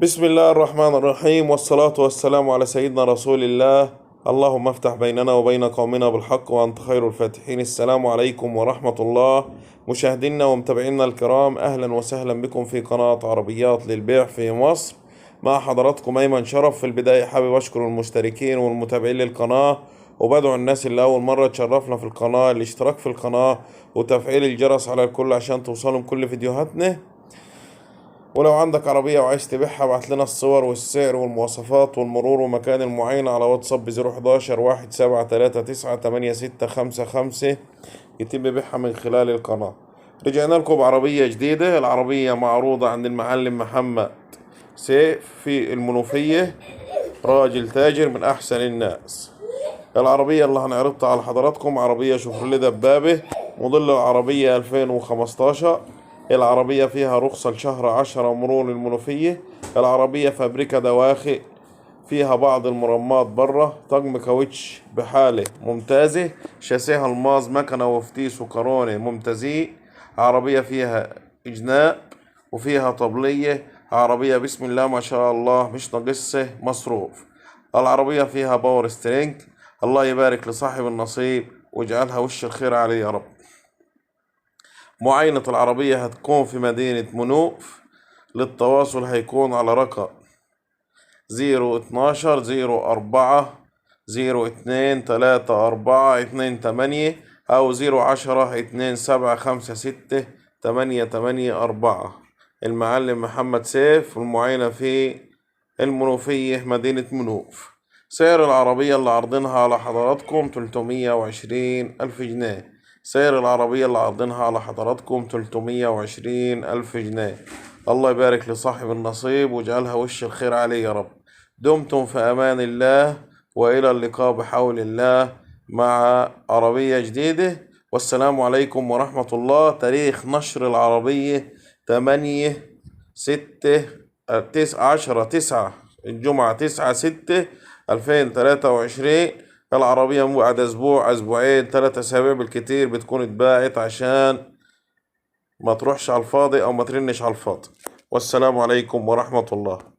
بسم الله الرحمن الرحيم، والصلاة والسلام على سيدنا رسول الله. اللهم افتح بيننا وبين قومنا بالحق وأنت خير الفاتحين. السلام عليكم ورحمة الله. مشاهدينا ومتابعينا الكرام، أهلا وسهلا بكم في قناة عربيات للبيع في مصر. مع حضراتكم أيمن شرف. في البداية حابب أشكر المشتركين والمتابعين للقناة، وبدعو الناس اللي أول مرة تشرفنا في القناة الاشتراك في القناة وتفعيل الجرس على الكل عشان توصلهم كل فيديوهاتنا. ولو عندك عربية وعايز تبيعها ابعت لنا الصور والسعر والمواصفات والمرور ومكان المعاينة على واتساب ب011 173388655. يتم بيعها من خلال القناة. رجعنا لكم بعربية جديدة. العربية معروضة عند المعلم محمد سيف في المنوفية، راجل تاجر من أحسن الناس. العربية اللي هنعرضها على حضراتكم عربية شوفرلي دبابة، موديل العربية 2015. العربية فيها رخصة لشهر 10 مرور المنوفية. العربية فابريكا دواخل، فيها بعض المرمات برا، طقم كاوتش بحالة ممتازة، شاسيها الماز، مكنة وفتيس وكرونة ممتازين. عربية فيها إجناب وفيها طبلية. عربية بسم الله ما شاء الله مش ناقصة مصروف. العربية فيها باور سترينج. الله يبارك لصاحب النصيب واجعلها وش الخير عليه يا رب. معاينة العربية هتكون في مدينة منوف. للتواصل هيكون على رقم 012 04 02 34 28 أو 010 2756 8884. المعلم محمد سيف، والمعاينة في المنوفية مدينة منوف. سعر العربية اللي عارضينها على حضراتكم 320 ألف جنيه. سعر العربية اللي عارضينها على حضراتكم 320 ألف جنيه. الله يبارك لصاحب النصيب واجعلها وش الخير عليه يا رب. دمتم في أمان الله، وإلى اللقاء بحول الله مع عربية جديدة. والسلام عليكم ورحمة الله. تاريخ نشر العربية 10/9 الجمعة 9/6/2023. العربية بعد أسبوع أسبوعين 3 أسابيع بالكتير بتكون اتباعت، عشان ما تروحش على الفاضي أو ما ترنش على الفاضي. والسلام عليكم ورحمة الله.